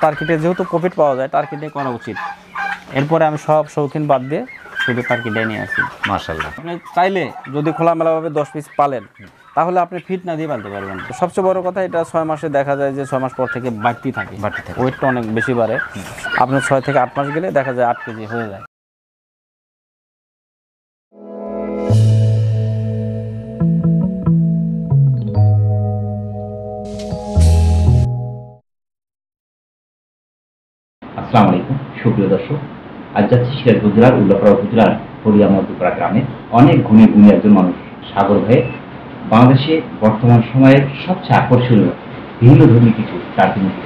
টার্কিতে যেহেতু প্রফিট পাওয়া যায় টার্কিটাই করা উচিত। এরপরে আমি সব শৌখিন বাদ দিয়ে শুধু টার্কিটাই নিয়ে আসি। মাশাআল্লাহ। আপনি চাইলে যদি খোলামেলাভাবে 10 পিস পালেন তাহলে আপনি ফিট না দিয়ে পালতে পারবেন। সবচেয়ে বড় কথা, এটা 6 মাসে দেখা যায় যে 6 মাস পর থেকে বাড়তি থাকে, ওয়েটটা অনেক বেশি বাড়ে। আপনার 6 থেকে 8 মাস গেলে দেখা যায় 8 কেজি হয়ে যায়। আসসালামু আলাইকুম সুপ্রিয় দর্শক, আজ যাচ্ছি সিরাজগঞ্জ জেলার উল্লাপাড়া উপজেলার হরিয়া মধ্যপাড়া গ্রামে। অনেক গুণী একজন মানুষ সাগর ভাই বাংলাদেশে বর্তমান সময়ের সবচেয়ে আকর্ষণীয় ভিন্ন ধর্মী কিছু টার্কি মুরগি।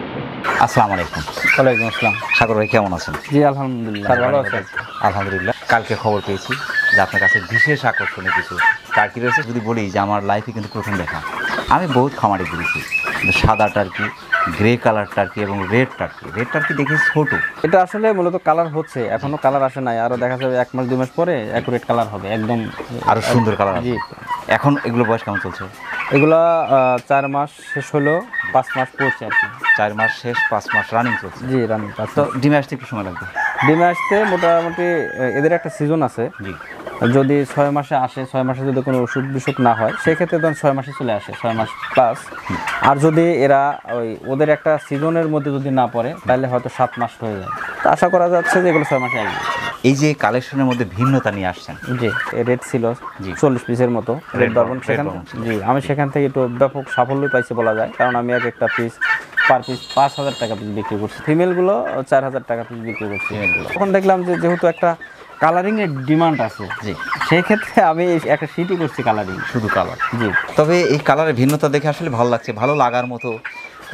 আসসালামু আলাইকুম। ওয়ালাইকুম আসসালাম। সাগর ভাই কেমন আছেন? জি আলহামদুলিল্লাহ, ভালো আছেন? আলহামদুলিল্লাহ। কালকে খবর পেয়েছি যে আপনার কাছে বিশেষ আকর্ষণীয় কিছু টার্কি রয়েছে। যদি বলি যে আমার লাইফে কিন্তু প্রথম দেখা, আমি বহুত খামারে ঘুরেছি, সাদা টার্কি, গ্রে কালার টার্কি এবং রেড টার্কি দেখে ছোট। এটা আসলে মূলত কালার হচ্ছে, এখনো কালার আসে নাই, আরো দেখা যাবে 1 মাস 2 মাস পরে অ্যাকুরেট কালার হবে, একদম আরো সুন্দর কালার। জি। এখন এগুলো বয়স কেমন চলছে? এগুলা 4 মাস শেষ হলো, 5 মাস পড়ছে আর কি। 4 মাস শেষ, 5 মাস রানিং চলছে। জি রানিং। তো ডিমে আসতে একটু সময় লাগবে। ডিমে আসতে মোটামুটি এদের একটা সিজন আছে। জি। যদি 6 মাসে আসে, 6 মাসে যদি কোনো অসুখ বিসুখ না হয় সেক্ষেত্রে তখন 6 মাসে চলে আসে, 6 মাস প্লাস। আর যদি এরা ওদের একটা সিজনের মধ্যে যদি না পড়ে তাহলে হয়তো 7 মাস হয়ে যায়। তো আশা করা যাচ্ছে যে এগুলো 6 মাসে আসবে। এই যে কালেকশনের মধ্যে ভিন্নতা নিয়ে আসছেন। জি, রেট ছিল 40 পিসের মতো, রেড বারবন। জি, আমি সেখান থেকে একটু ব্যাপক সাফল্যই পাইছি বলা যায়, কারণ আমি একটা পিস পার পিস 5,000 টাকা পিস বিক্রি করছি। ফিমেলগুলো 4,000 টাকা পিস বিক্রি করছি। তখন দেখলাম যে যেহেতু একটা কালারিং এর ডিমান্ড আছে, জি, সেই ক্ষেত্রে আমি একটা সিটি করছি কালারিং, শুধু কালার। জি, তবে এই কালারের ভিন্নতা দেখে আসলে ভালো লাগছে, ভালো লাগার মতো।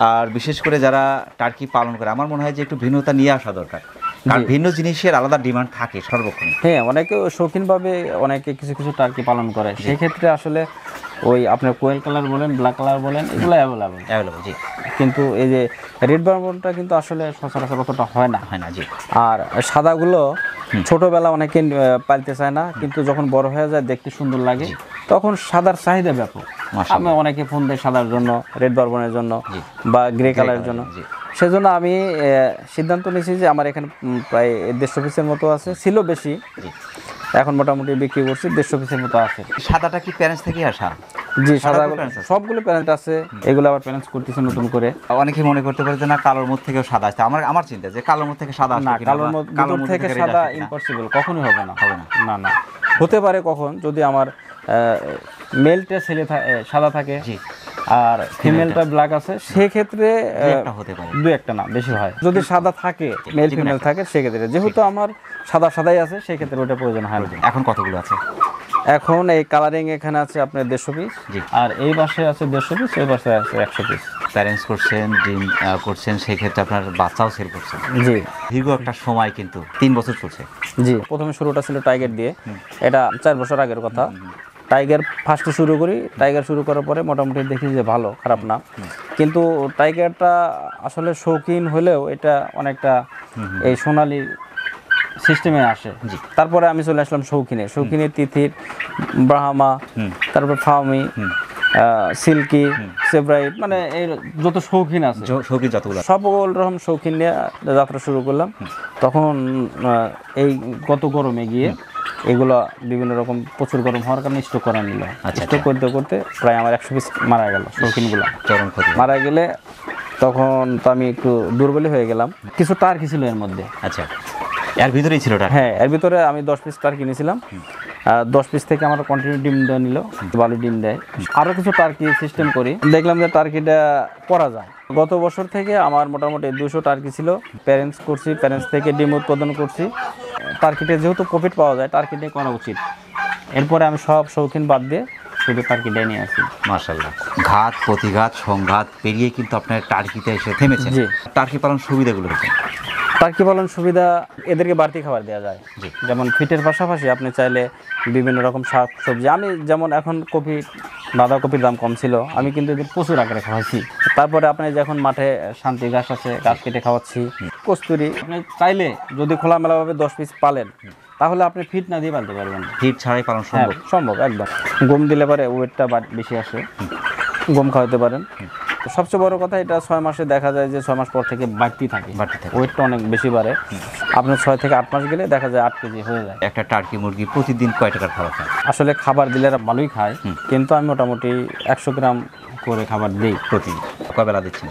আর বিশেষ করে যারা টার্কি পালন করে আমার মনে হয় যে একটু ভিন্নতা নিয়ে আসা দরকার, কারণ ভিন্ন জিনিসের আলাদা ডিমান্ড থাকে সর্বক্ষণ। হ্যাঁ, অনেকে শৌখিনভাবে অনেকে কিছু কিছু টার্কি পালন করে, সেই ক্ষেত্রে আসলে ওই আপনার কোয়েল কালার বলেন, ব্ল্যাক কালার বলেন, এগুলো অ্যাভেলেবল। জি, কিন্তু এই যে রেড বারবনটা কিন্তু আসলে সচরাচর অতটা হয় না। জি। আর সাদাগুলো ছোটবেলা অনেকে পালতে চায় না, কিন্তু যখন বড় হয়ে যায় দেখতে সুন্দর লাগে, তখন সাদার চাহিদা ব্যাপক। আমি অনেকে ফোন দেয় সাদার জন্য, রেড বারবনের জন্য বা গ্রে কালারের জন্য। সেজন্য আমি সিদ্ধান্ত নিয়েছি যে আমার এখানে প্রায় 150 পিসের মতো আছে, ছিল বেশি, এখন মোটামুটি বিক্রি করছি 150 পিসের মতো আছে। সাদাটা কি প্যারেন্টস থেকে আসা? জি, সাদা সবগুলো প্যারেন্ট আছে, এগুলো আবার প্যারেন্টস করতেছে নতুন করে। অনেকে মনে করতে পারে যে না, কালোর মধ্যে থেকেও সাদা আসছে। আমার চিন্তা যে কালোর মধ্যে থেকে সাদা আসবে না, কালোর মধ্যে থেকে সাদা ইম্পসিবল, কখনোই হবে না। না, হতে পারে কখন, যদি আমার মেলটা ছেলে সাদা থাকে আর ফিমেলটা ব্ল্যাক আছে, সেক্ষেত্রে হতে পারে, 2-1টা না, বেশি হয়। যদি সাদা থাকে, মেল ফিমেল থাকে, সেক্ষেত্রে যেহেতু আমার সাদাই আছে, সেক্ষেত্রে ওটা প্রয়োজন হয় না। এখন কতগুলো আছে? এখন এই কালারিং এখানে আছে আপনার 150 পিস, আর এই পাশে আছে 150 পিস, এই পাশে আছে 100 পিস। প্যারেন্টস করছেন, ডিম করছেন, সেই ক্ষেত্রে আপনার বাচ্চাও সেল করছেন। জি, দীর্ঘ একটা সময়, কিন্তু 3 বছর চলছে। জি, প্রথমে শুরুটা ছিল টাইগার দিয়ে, এটা 4 বছর আগের কথা। টাইগার ফার্স্টে শুরু করি, টাইগার শুরু করার পরে মোটামুটি দেখি যে ভালো, খারাপ না। কিন্তু টাইগারটা আসলে শৌখিন হলেও এটা অনেকটা এই সোনালি সিস্টেমে আসে। তারপরে আমি চলে আসলাম শৌখিনে তিথির, ব্রাহ্মা, তারপর ফাউমি, সিল্কি, সেব্রাইট, মানে এই যত শৌখিন আছে, সকল রকম শৌখিন নিয়ে যাত্রা শুরু করলাম। তখন এই গত গরমে গিয়ে এগুলো বিভিন্ন রকম প্রচুর গরম হওয়ার কারণে স্টক করা নিল। স্টক করতে করতে প্রায় আমার 100 পিস মারা গেল, শৌখিনগুলো মারা গেলে তখন তো আমি একটু দুর্বলই হয়ে গেলাম। কিছু টার্কি ছিল এর মধ্যে। আচ্ছা, এর ভিতরেই ছিল? হ্যাঁ, এর ভিতরে আমি 10 পিস টার্কি নিয়েছিলাম। 10 পিস থেকে আমার কন্টিনিউ ডিম দেওয়া নিল, ভালো ডিম দেয়। আরও কিছু টার্কি সিস্টেম করি, দেখলাম যে টার্কিটা করা যায়। গত বছর থেকে আমার মোটামুটি 200 টার্কি ছিল, প্যারেন্টস করছি, প্যারেন্টস থেকে ডিম উৎপাদন করছি। টার্কিতে যেহেতু প্রফিট পাওয়া যায় টার্কিটাই করা উচিত। এরপরে আমি সব শৌখিন বাদ দিয়ে শুধু টার্কিটাই নিয়ে আসি। মাশাআল্লাহ। ঘাত প্রতিঘাত সংঘাত পেরিয়ে কিন্তু আপনার টার্কিতে এসে থেমেছেন। জি। টার্কি পালন সুবিধাগুলো কি? টার্কি পালন সুবিধা, এদেরকে বাড়তি খাবার দেওয়া যায়। যেমন ফিটের পাশাপাশি আপনি চাইলে বিভিন্ন রকম শাক সবজি, আমি যেমন এখন বাঁধাকপির দাম কম ছিল, আমি কিন্তু এদের প্রচুর আকারে খাওয়াচ্ছি। তারপরে আপনি যখন মাঠে শান্তি ঘাস আছে, ঘাস কেটে খাওয়াচ্ছি। কস্তুরি, আপনি চাইলে যদি খোলামেলাভাবে 10 পিস পালেন তাহলে আপনি ফিট না দিয়ে পালতে পারবেন। ফিট ছাড়াই পালন সম্ভব? সম্ভব, একদম। গম দিলে পরে ওয়েটটা বেশি আসে, গম খাওয়াতে পারেন। তো সবচেয়ে বড় কথা, এটা 6 মাসে দেখা যায় যে 6 মাস পর থেকে বাড়তি থাকে, ওয়েটটা অনেক বেশি বাড়ে। আপনার 6 থেকে 8 মাস গেলে দেখা যায় 8 কেজি হয়ে যায়। একটা টার্কি মুরগি প্রতিদিন কয় টাকার খাবার খায়? আসলে খাবার দিলে এরা ভালোই খায়, কিন্তু আমি মোটামুটি 100 গ্রাম করে খাবার দিই প্রতিদিন। কয় বেলা দিচ্ছেন?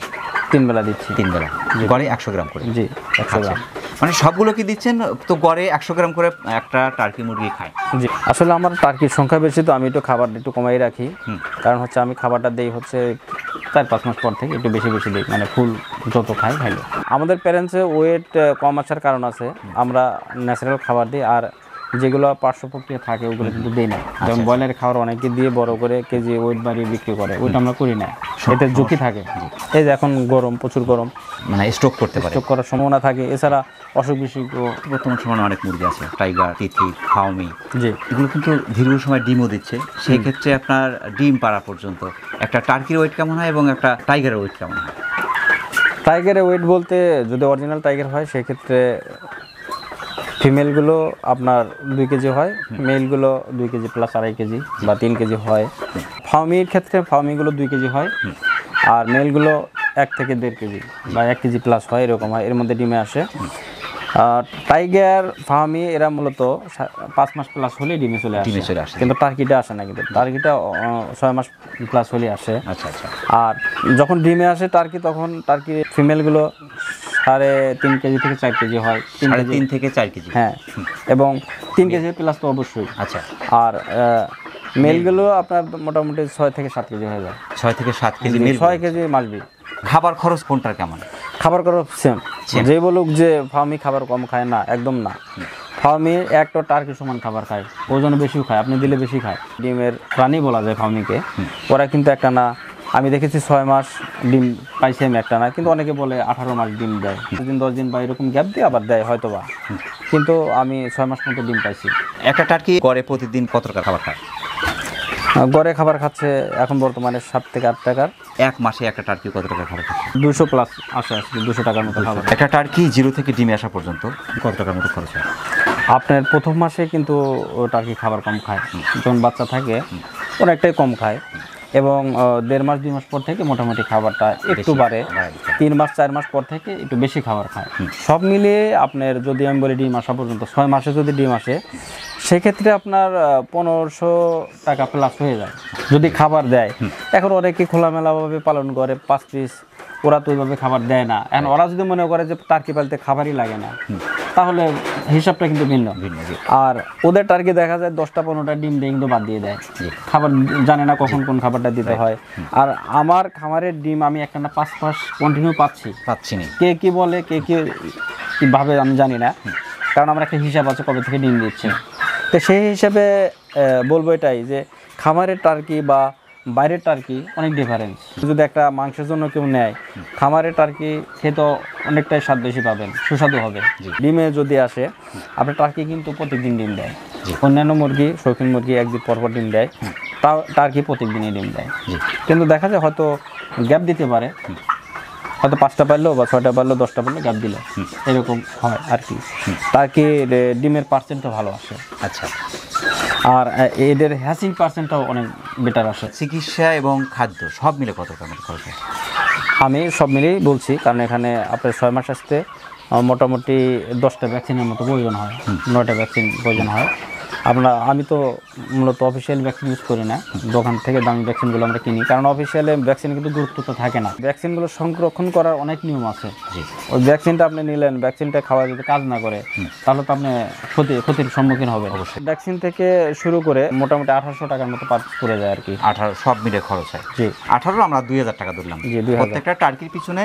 3 বেলা দিচ্ছি। 3 বেলা গড়ে 100 গ্রাম করে? জি, 100 গ্রাম। মানে সবগুলো কি দিচ্ছেন? তো গড়ে 100 গ্রাম করে একটা টার্কি মুরগি খায়? জি, আসলে আমার টার্কির সংখ্যা বেশি, তো আমি একটু খাবারটা একটু কমাই রাখি। কারণ হচ্ছে আমি খাবারটা দেই হচ্ছে 4-5 মাস পর থেকে একটু বেশি বেশি দিই, মানে ফুল যত খাই ভালো। আমাদের প্যারেন্টসে ওয়েট কম আসার কারণ আছে, আমরা ন্যাচারাল খাবার দিই, আর যেগুলো পার্শ্ব প্রক্রিয়া থাকে ওগুলো কিন্তু দিই না। যেমন ব্রয়লারের খাবার অনেকে দিয়ে বড় করে কেজি ওয়েট বাড়িয়ে বিক্রি করে, ওইটা আমরা করি না, এতে ঝুঁকি থাকে। এই যে এখন গরম, প্রচুর গরম, মানে স্ট্রোক করতে পারে, স্ট্রোক করার সম্ভাবনা থাকে। এছাড়া অসুখ বিসুখ। বর্তমান সময়ে অনেক মুরগি আছে, টাইগার, তিথি, ফাউমি, জি, এগুলো কিন্তু দীর্ঘ সময় ডিমও দিচ্ছে। সেই ক্ষেত্রে আপনার ডিম পাড়া পর্যন্ত একটা টার্কির ওয়েট কেমন হয় এবং একটা টাইগারের ওয়েট কেমন হয়? টাইগারের ওয়েট বলতে যদি অরিজিনাল টাইগার হয় সেক্ষেত্রে ফিমেলগুলো আপনার 2 কেজি হয়, মেলগুলো 2 কেজি প্লাস 2.5 কেজি বা 3 কেজি হয়। ফার্মির ক্ষেত্রে ফার্মিগুলো 2 কেজি হয়, আর মেলগুলো 1 থেকে 1.5 কেজি বা 1 কেজি প্লাস হয়, এরকম হয়, এর মধ্যে ডিমে আসে। টাইগার, ফার্মি এরা মূলত 5 মাস প্লাস হলে ডিমে চলে আসে, কিন্তু টার্কিটা আসে না, কিন্তু টার্কিটা 6 মাস প্লাস হলে আসে। আচ্ছা আচ্ছা। আর যখন ডিমে আসে টার্কি, তখন টার্কি ফিমেলগুলো 3.5 কেজি থেকে 4 কেজি হয়। 3.5 থেকে 4 কেজি, হ্যাঁ, এবং 3 কেজি প্লাস তো অবশ্যই। আচ্ছা। আর মেলগুলো আপনার মোটামুটি 6 থেকে 7 কেজি হয়ে যায়। 6 থেকে 7 কেজি মেল, 6 কেজি মাসবি। খাবার খরচ কোনটার কেমন? খাবার খরচ সেম। যে বলুক যে ফার্মি খাবার কম খায়, না, একদম না। ফার্মি একটা টার্কি সমান খাবার খায়, ওজন বেশিও খায়, আপনি দিলে বেশি খায়। ডিমের প্রাণী বলা যায় ফার্মিকে। ওরা কিন্তু একটা না, আমি দেখেছি 6 মাস ডিম পাইছি আমি একটা না, কিন্তু অনেকে বলে 18 মাস ডিম দেয়, 10 দিন বা এরকম গ্যাপ দিয়ে আবার দেয় হয়তো বা, কিন্তু আমি 6 মাস মতো ডিম পাইছি। একটা টার্কি গড়ে প্রতিদিন কত টাকা খাবার খায়? গড়ে খাবার খাচ্ছে এখন বর্তমানে 7 থেকে 8 টাকার। এক মাসে একটা টার্কি কত টাকা খাবার খাচ্ছে? 200 প্লাস আসে, 200 টাকার মতো খাবার। একটা টার্কি 0 থেকে ডিমে আসা পর্যন্ত কত টাকার মতো খরচ হয়? আপনার প্রথম মাসে কিন্তু টার্কি খাবার কম খায়, যখন বাচ্চা থাকে অনেকটাই কম খায়, এবং 1.5 মাস 2 মাস পর থেকে মোটামুটি খাবারটা একটু বাড়ে। 3 মাস 4 মাস পর থেকে একটু বেশি খাবার খায়। সব মিলিয়ে আপনার যদি আমি বলি ডিম আসা পর্যন্ত 6 মাসে যদি ডিম আসে, সেক্ষেত্রে আপনার 1500 টাকা প্লাস হয়ে যায় যদি খাবার দেয়। এখন অনেকে খোলামেলাভাবে পালন করে 5 পিস, ওরা তো ওইভাবে খাবার দেয় না। এখন ওরা যদি মনে করে যে টার্কি পালতে খাবারই লাগে না, তাহলে হিসাবটা কিন্তু ভিন্ন। আর ওদের টার্কি দেখা যায় 10টা-15টা ডিম দিয়ে কিন্তু বাদ দিয়ে দেয়, খাবার জানে না কখন কোন খাবারটা দিতে হয়। আর আমার খামারের ডিম আমি একটা না 5 মাস কন্টিনিউ পাচ্ছি না। কে কি বলে, কে কীভাবে আমি জানি না, কারণ আমার একটা হিসাব আছে কবে থেকে ডিম দিচ্ছে। তো সেই হিসাবে বলবো এটাই যে খামারের টার্কি বা বাইরের টার্কি অনেক ডিফারেন্স। যদি একটা মাংসের জন্য কেউ নেয়, খামারের টার্কি খেতে অনেকটাই স্বাদ বেশি পাবেন, সুস্বাদু হবে। ডিমে যদি আসে, আপনার টার্কি কিন্তু প্রত্যেকদিন ডিম দেয়। অন্যান্য মুরগি, শৌখিন মুরগি একদিন পরপর ডিম দেয়, তাও টার্কি প্রত্যেকদিনই ডিম দেয়। কিন্তু দেখা যায় হয়তো গ্যাপ দিতে পারে, হয়তো 5টা পারলো বা 6টা পারলো, 10টা পারলো, গ্যাপ দিল, এরকম হয় আর কি। টার্কির ডিমের পার্সেন্টটা ভালো আসে। আচ্ছা। আর এদের হ্যাচিং পার্সেন্টটাও অনেক বেটার আসে। চিকিৎসা এবং খাদ্য সব মিলে কত টাকা খরচ হয়? আমি সব মিলেই বলছি, কারণ এখানে আপনার 6 মাস আসতে মোটামুটি 10টা ভ্যাকসিনের মতো প্রয়োজন হয়, 9টা ভ্যাকসিন প্রয়োজন হয়। আমি তো মূলত অফিসিয়াল ভ্যাকসিন ইউজ করি না, দোকান থেকে দামি ভ্যাকসিনগুলো আমরা কিনি, কারণ অফিসিয়ালে ভ্যাকসিন কিন্তু গুরুত্ব তো থাকে না। ভ্যাকসিনগুলো সংরক্ষণ করার অনেক নিয়ম আছে। ওই ভ্যাকসিনটা আপনি নিলেন, ভ্যাকসিনটা খাওয়া যদি কাজ না করে, তাহলে তো আপনি ক্ষতির সম্মুখীন হবে অবশ্যই। ভ্যাকসিন থেকে শুরু করে মোটামুটি 1800 টাকার মতো পারচেজ করে যায় আর কি। 18 সব মিলে খরচ হয়? জি। 18 আমরা 2000 টাকা ধরলাম। জি, 2000। প্রত্যেকটা টার্কির পিছনে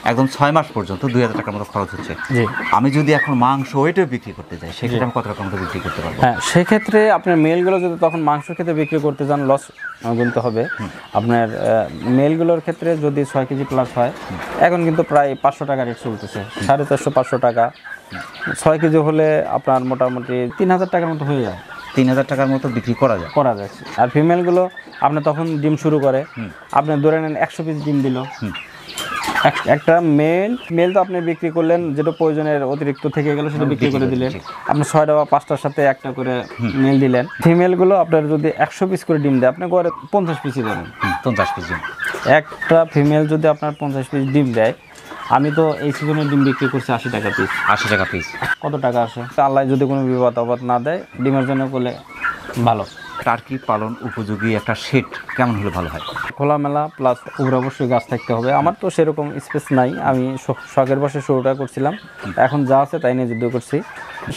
একদম 6 মাস পর্যন্ত 2000 টাকার মতো খরচ হচ্ছে। জি। আমি যদি এখন মাংস ওইটাও বিক্রি করতে যাই, সেক্ষেত্রে আমি কত টাকার মতো বিক্রি করতে পারবো? হ্যাঁ, সেক্ষেত্রে আপনার মেলগুলো যদি তখন মাংস খেতে বিক্রি করতে যান, লস গুনতে হবে। আপনার মেলগুলোর ক্ষেত্রে যদি 6 কেজি প্লাস হয়, এখন কিন্তু প্রায় 500 টাকা রেট চলতেছে, 450-500 টাকা। 6 কেজি হলে আপনার মোটামুটি 3000 টাকার মতো হয়ে যায়। 3000 টাকার মতো বিক্রি করা যায়। আর ফিমেলগুলো আপনি তখন ডিম শুরু করে, আপনি ধরে নেন 100 পিস ডিম দিল, একটা মেল তো আপনি বিক্রি করলেন, যেটা প্রয়োজনের অতিরিক্ত থেকে গেল সেটা বিক্রি করে দিলেন। আপনি 6টা বা 5টার সাথে একটা করে মেল দিলেন। ফিমেলগুলো আপনার যদি 100 পিস করে ডিম দেয়, আপনি গড়ে 50 পিসই দেবেন। 50 পিস ডিম। একটা ফিমেল যদি আপনার 50 পিস ডিম দেয়, আমি তো এই সিজনে ডিম বিক্রি করছি 80 টাকা পিস। 80 টাকা পিস। কত টাকা আসে? আল্লাহ যদি কোনো বিপদ আপদ না দেয়, ডিমের জন্য করলে ভালো। টার্কি পালন উপযোগী একটা শেড কেমন হলে ভালো হয়? খোলামেলা প্লাস উপরে অবশ্যই গাছ থাকতে হবে। আমার তো সেরকম স্পেস নাই, আমি শখের বসে শুরুটা করছিলাম, এখন যা আছে তাই নিয়ে যুদ্ধ করছি।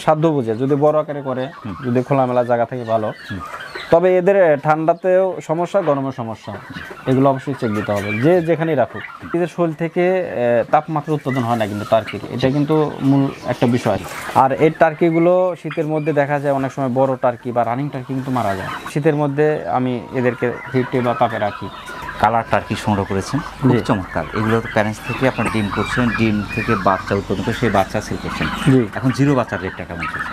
সাধ্য বুঝে যদি বড় আকারে করে, যদি খোলামেলা জায়গা থাকে ভালো। তবে এদের ঠান্ডাতেও সমস্যা, গরমের সমস্যা, এগুলো অবশ্যই চেক দিতে হবে যে যেখানেই রাখুক। এদের শরীর থেকে তাপমাত্রা উৎপাদন হয় না কিন্তু টার্কির, এটা কিন্তু মূল একটা বিষয়। আর এই টার্কিগুলো শীতের মধ্যে দেখা যায় অনেক সময় বড় টার্কি বা রানিং টার্কি কিন্তু মারা যায়। শীতের মধ্যে আমি এদেরকে হিটে বা তাপে রাখি। কালার টার্কি সংগ্রহ করেছেন, খুব চমৎকার। এগুলো তো প্যারেন্টস থেকে আপনার ডিম করছেন, ডিম থেকে বাচ্চা উৎপাদন করে সেই বাচ্চা সেল করছেন। জি, এখন জিরো বাচ্চার রেটটা কেমন চলছে?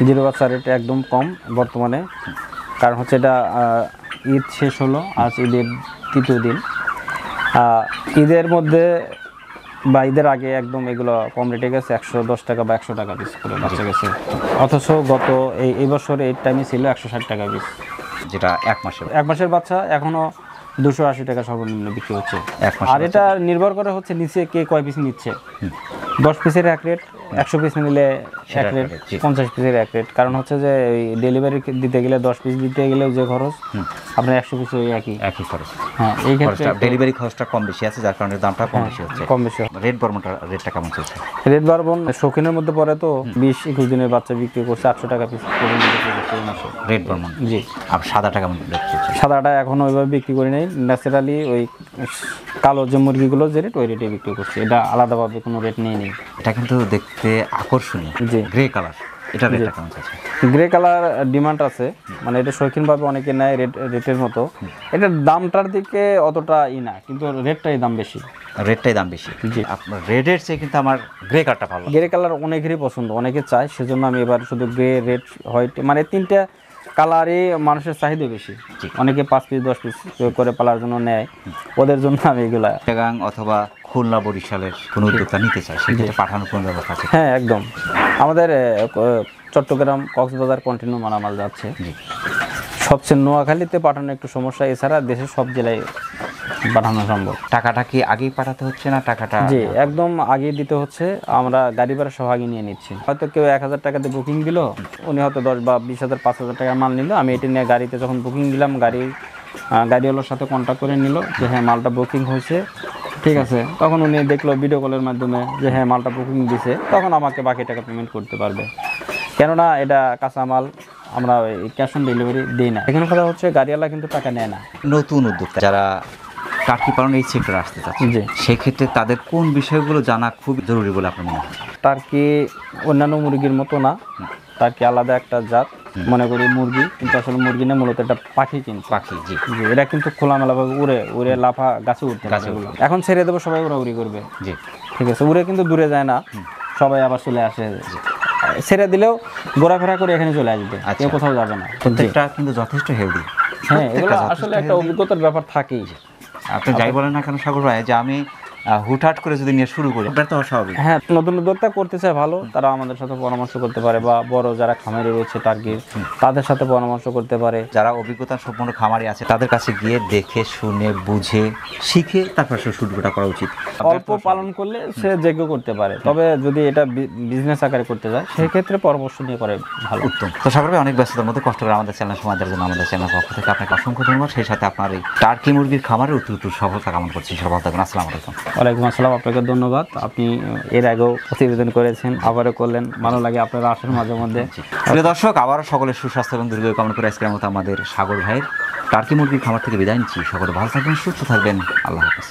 জিরো বাচ্চার রেট একদম কম বর্তমানে, কারণ হচ্ছে এটা ঈদ শেষ হলো, আজ ঈদের তৃতীয় দিন। ঈদের মধ্যে বা ঈদের আগে একদম এগুলো কম রেটে গেছে, 110 টাকা বা 100 টাকা পিস করে বাচ্চা গেছে। অথচ গত এই বছরে এই টাইমে ছিল 160 টাকা পিস, যেটা এক মাসের বাচ্চা এখনও 280 টাকা সর্বনিম্ন বিক্রি হচ্ছে। এক মাসের আর এটা নির্ভর করে হচ্ছে নিচে কে কয় পিস নিচ্ছে। 10 পিসের এক রেট, 100 পিস নিলে এক রেট, 50 পিসের এক রেট। কারণ হচ্ছে যে এই ডেলিভারি দিতে গেলে 10 পিস দিতে গেলেও যে খরচ, আপনার 100 পিস ওই একই খরচ। হ্যাঁ, এই ক্ষেত্রে ডেলিভারি খরচটা কম বেশি আছে, যার কারণে দামটা কম বেশি হচ্ছে। কম বেশি। রেড বর্মনটার রেটটা কেমন চলছে? রেড বারবন শৌখিনের মধ্যে পড়ে, তো 20-21 দিনের বাচ্চা বিক্রি করছে 800 টাকা পিস করে বিক্রি করছে এই মাসে। রেড বর্মন। জি। আর সাদাটা কেমন রেট চলছে? সাদাটা এখনো ওইভাবে বিক্রি করি নাই, ন্যাচারালি ওই কালো যে মুরগিগুলো যে রেট ওই রেটে বিক্রি করছে, এটা আলাদাভাবে কোনো রেট নেই। এটা কিন্তু দেখতে আকর্ষণীয়, জি, গ্রে কালার। এটা রেটটা কেমন চলছে? গ্রে কালার ডিমান্ড আছে, মানে এটা শৌখিনভাবে অনেকে নেয় রেটের মতো। এটার দামটার দিকে অতটা না, কিন্তু রেটটাই দাম বেশি। রেটটাই দাম বেশি। জি। আপনার রেডের চেয়ে কিন্তু আমার গ্রে কালারটা ভালো। গ্রে কালার অনেকেরই পছন্দ, অনেকে চায়, সেজন্য আমি এবার শুধু গ্রে, রেড, হোয়াইট, মানে তিনটা কালারই মানুষের চাহিদা বেশি। অনেকে 5 পিস 10 পিস করে পালার জন্য নেয়, ওদের জন্য আমি এগুলা। চিটাগাং অথবা খুলনা বরিশালের কোনো উদ্যোক্তা নিতে চায়, সেক্ষেত্রে পাঠানোর কোনো ব্যবস্থা আছে? হ্যাঁ, একদম। আমাদের চট্টগ্রাম, কক্সবাজার কন্টিনিউ মালামাল যাচ্ছে। সবচেয়ে নোয়াখালীতে পাঠানো একটু সমস্যা, এছাড়া দেশের সব জেলায় পাঠানো সম্ভব। টাকাটা কি আগেই পাঠাতে হচ্ছে না? টাকাটা জি, একদম আগে দিতে হচ্ছে। আমরা গাড়ি ভাড়া সহ আগে নিয়ে নিচ্ছি। হয়তো কেউ 1000 টাকাতে বুকিং দিল, উনি হয়তো 10 বা 20,000 5,000 টাকার মাল নিল, আমি এটা নিয়ে গাড়িতে যখন বুকিং দিলাম, গাড়িওয়ালার সাথে কন্ট্যাক্ট করে নিল যে হ্যাঁ মালটা বুকিং হয়েছে, ঠিক আছে। তখন উনি দেখলো ভিডিও কলের মাধ্যমে যে হ্যাঁ মালটা বুকিং দিছে, তখন আমাকে বাকি টাকা পেমেন্ট করতে পারবে। কেননা এটা কাঁচা মাল, আমরা ক্যাশ অন ডেলিভারি দিই না। এখানে কথা হচ্ছে গাড়িওয়ালা কিন্তু টাকা নেয় না। নতুন উদ্যোক্তা যারা টার্কি পালন এই সেক্টরে আসতে চাচ্ছে, জি, সেক্ষেত্রে তাদের কোন বিষয়গুলো জানা খুব জরুরি বলে আপনার মনে হয়? টার্কি অন্যান্য মুরগির মতো না, টার্কি আলাদা একটা জাত। মনে করি মুরগি, কিন্তু আসলে মুরগি না, মূলত একটা পাখি। কিন্তু পাখি, জি, এটা কিন্তু খোলামেলাভাবে উড়ে লাফা গাছে উঠতে পারে। এখন ছেড়ে দেবো, সবাই উড়াউড়ি করবে, জি, ঠিক আছে। উড়ে কিন্তু দূরে যায় না, সবাই আবার চলে আসে। ছেড়ে দিলেও ঘোরাফেরা করে এখানে চলে আসবে, কেউ কোথাও যাবে না। প্রত্যেকটা কিন্তু যথেষ্ট হেলদি। হ্যাঁ, এগুলো আসলে একটা অভিজ্ঞতার ব্যাপার থাকেই। আপনি যাই বলেন না কেন সাগর ভাই, যে আমি হুটহাট করে যদি নিয়ে শুরু করি, এটা তো অস্বাভাবিক। হ্যাঁ, নতুন উদ্যোক্তা করতে চায় ভালো, তারা আমাদের সাথে পরামর্শ করতে পারে, বা বড় যারা খামারি রয়েছে টার্গির, তাদের সাথে পরামর্শ করতে পারে। যারা অভিজ্ঞতা সম্পন্ন খামারি আছে, তাদের কাছে গিয়ে দেখে শুনে বুঝে শিখে তারপর সে শুরুটা করা উচিত। অল্প পালন করলে সে যে কেউ করতে পারে, তবে যদি এটা বিজনেস আকারে করতে যায়, সেক্ষেত্রে পরামর্শ নিয়ে করে ভালো, উত্তম। তো সাগর ভাই, অনেক ব্যস্ততার মধ্যে কষ্ট করে আমাদের চ্যানেল সময় দেওয়ার জন্য আমাদের চ্যানেল পক্ষ থেকে আপনাকে অসংখ্য ধন্যবাদ। সেই সাথে আপনার এই টার্কি মুরগির খামারে উত্তর সফলতা কামনা করছি। সফল থাকবেন। আসসালামু আলাইকুম। ওয়ালাইকুম আসসালাম, আপনাকে ধন্যবাদ। আপনি এর আগেও প্রতিবেদন করেছেন, আবারও করলেন, ভালো লাগে আপনারা আসেন মাঝে মধ্যে। প্রিয় দর্শক, আবারও সকলের সুস্বাস্থ্য এবং দীর্ঘায়ু কামনা করে আজকের মতো আমাদের সাগর ভাইয়ের টার্কি মুরগির খামার থেকে বিদায় নিচ্ছি। সকলে ভালো থাকবেন, সুস্থ থাকবেন। আল্লাহ হাফেজ।